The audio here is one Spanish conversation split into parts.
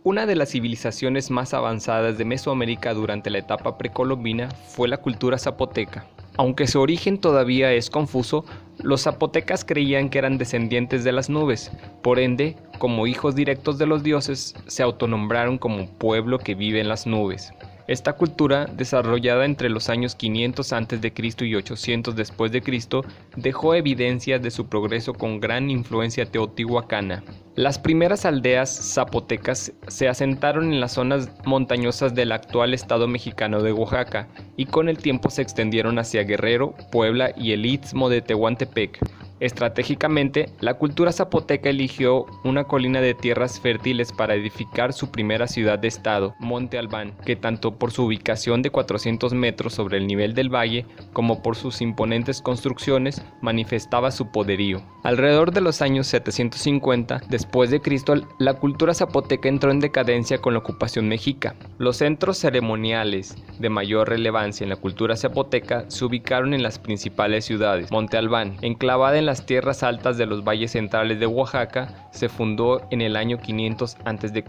Una de las civilizaciones más avanzadas de Mesoamérica durante la etapa precolombina fue la cultura zapoteca. Aunque su origen todavía es confuso, los zapotecas creían que eran descendientes de las nubes, por ende, como hijos directos de los dioses, se autonombraron como pueblo que vive en las nubes. Esta cultura, desarrollada entre los años 500 a.C. y 800 después de Cristo, dejó evidencias de su progreso con gran influencia teotihuacana. Las primeras aldeas zapotecas se asentaron en las zonas montañosas del actual estado mexicano de Oaxaca y con el tiempo se extendieron hacia Guerrero, Puebla y el istmo de Tehuantepec. Estratégicamente, la cultura zapoteca eligió una colina de tierras fértiles para edificar su primera ciudad de estado, Monte Albán, que tanto por su ubicación de 400 metros sobre el nivel del valle, como por sus imponentes construcciones, manifestaba su poderío. Alrededor de los años 750 después de Cristo, la cultura zapoteca entró en decadencia con la ocupación mexica. Los centros ceremoniales de mayor relevancia en la cultura zapoteca se ubicaron en las principales ciudades. Monte Albán, enclavada en las tierras altas de los valles centrales de Oaxaca, se fundó en el año 500 a.C.,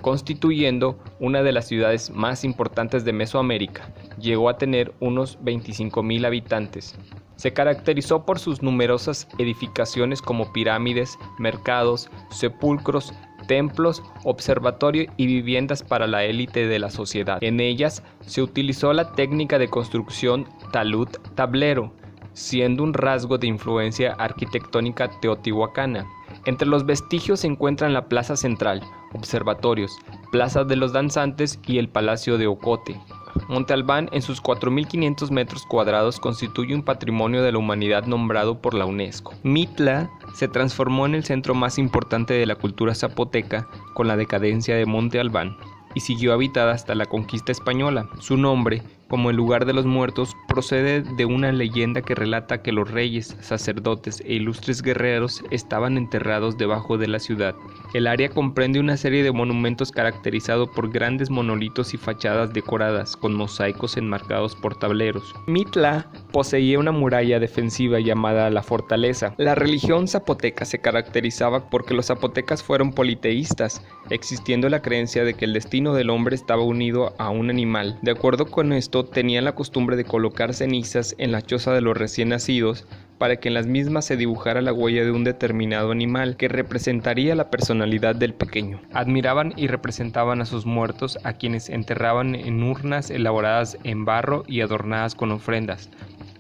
constituyendo una de las ciudades más importantes de Mesoamérica. Llegó a tener unos 25,000 habitantes. Se caracterizó por sus numerosas edificaciones como pirámides, mercados, sepulcros, templos, observatorio y viviendas para la élite de la sociedad. En ellas se utilizó la técnica de construcción talud-tablero, siendo un rasgo de influencia arquitectónica teotihuacana. Entre los vestigios se encuentran la plaza central, observatorios, plaza de los danzantes y el palacio de Ocote. Monte Albán, en sus 4.500 metros cuadrados, constituye un patrimonio de la humanidad nombrado por la UNESCO. Mitla se transformó en el centro más importante de la cultura zapoteca con la decadencia de Monte Albán y siguió habitada hasta la conquista española. Su nombre, como el lugar de los muertos, procede de una leyenda que relata que los reyes, sacerdotes e ilustres guerreros estaban enterrados debajo de la ciudad. El área comprende una serie de monumentos caracterizados por grandes monolitos y fachadas decoradas con mosaicos enmarcados por tableros. Mitla poseía una muralla defensiva llamada la fortaleza. La religión zapoteca se caracterizaba porque los zapotecas fueron politeístas, existiendo la creencia de que el destino del hombre estaba unido a un animal. De acuerdo con esto, tenían la costumbre de colocar cenizas en la choza de los recién nacidos para que en las mismas se dibujara la huella de un determinado animal que representaría la personalidad del pequeño. Admiraban y representaban a sus muertos, a quienes enterraban en urnas elaboradas en barro y adornadas con ofrendas.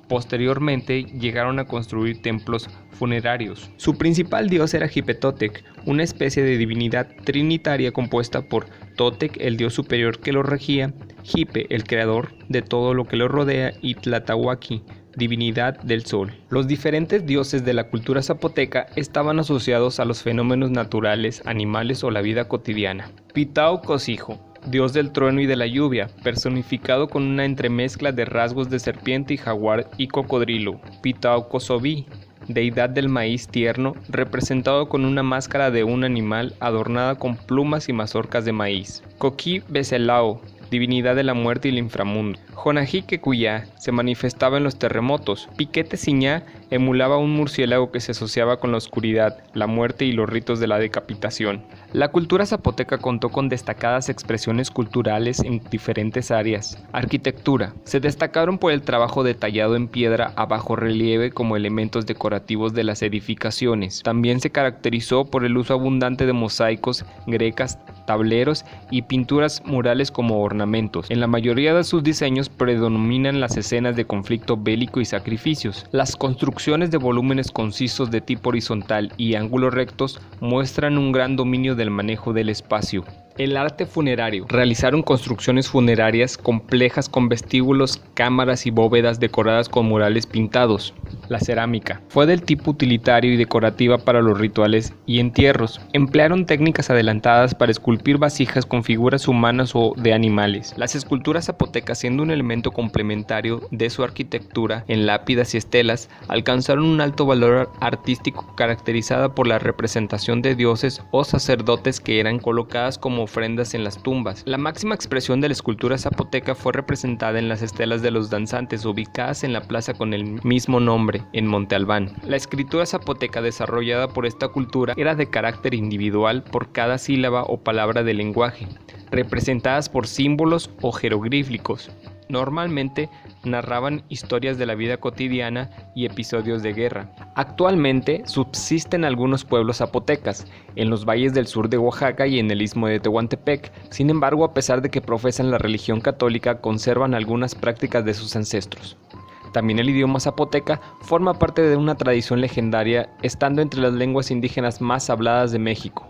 Posteriormente llegaron a construir templos funerarios. Su principal dios era Jipetotec, una especie de divinidad trinitaria compuesta por Totec, el dios superior que lo regía, Jipe, el creador de todo lo que lo rodea, y Tlahtauaqui, divinidad del sol. Los diferentes dioses de la cultura zapoteca estaban asociados a los fenómenos naturales, animales o la vida cotidiana. Pitao-Cosijo, dios del trueno y de la lluvia, personificado con una entremezcla de rasgos de serpiente y jaguar y cocodrilo. Pitao-Cosobí, deidad del maíz tierno, representado con una máscara de un animal adornada con plumas y mazorcas de maíz. Coqui-Becelao, divinidad de la muerte y el inframundo. Jonají-Quecuyá se manifestaba en los terremotos. Piquete-Siñá emulaba un murciélago que se asociaba con la oscuridad, la muerte y los ritos de la decapitación. La cultura zapoteca contó con destacadas expresiones culturales en diferentes áreas. Arquitectura. Se destacaron por el trabajo detallado en piedra a bajo relieve como elementos decorativos de las edificaciones. También se caracterizó por el uso abundante de mosaicos, grecas, tableros y pinturas murales como ornamentos. En la mayoría de sus diseños predominan las escenas de conflicto bélico y sacrificios. Las construcciones de volúmenes concisos de tipo horizontal y ángulos rectos muestran un gran dominio del manejo del espacio. El arte funerario. Realizaron construcciones funerarias complejas con vestíbulos, cámaras y bóvedas decoradas con murales pintados. La cerámica. Fue del tipo utilitario y decorativa para los rituales y entierros. Emplearon técnicas adelantadas para esculpir vasijas con figuras humanas o de animales. Las esculturas zapotecas, siendo un elemento complementario de su arquitectura en lápidas y estelas, alcanzaron un alto valor artístico caracterizada por la representación de dioses o sacerdotes que eran colocadas como como ofrendas en las tumbas. La máxima expresión de la escultura zapoteca fue representada en las estelas de los danzantes ubicadas en la plaza con el mismo nombre, en Monte Albán. La escritura zapoteca desarrollada por esta cultura era de carácter individual por cada sílaba o palabra del lenguaje, representadas por símbolos o jeroglíficos. Normalmente narraban historias de la vida cotidiana y episodios de guerra. Actualmente subsisten algunos pueblos zapotecas en los valles del sur de Oaxaca y en el istmo de Tehuantepec. Sin embargo, a pesar de que profesan la religión católica, conservan algunas prácticas de sus ancestros. También el idioma zapoteca forma parte de una tradición legendaria, estando entre las lenguas indígenas más habladas de México.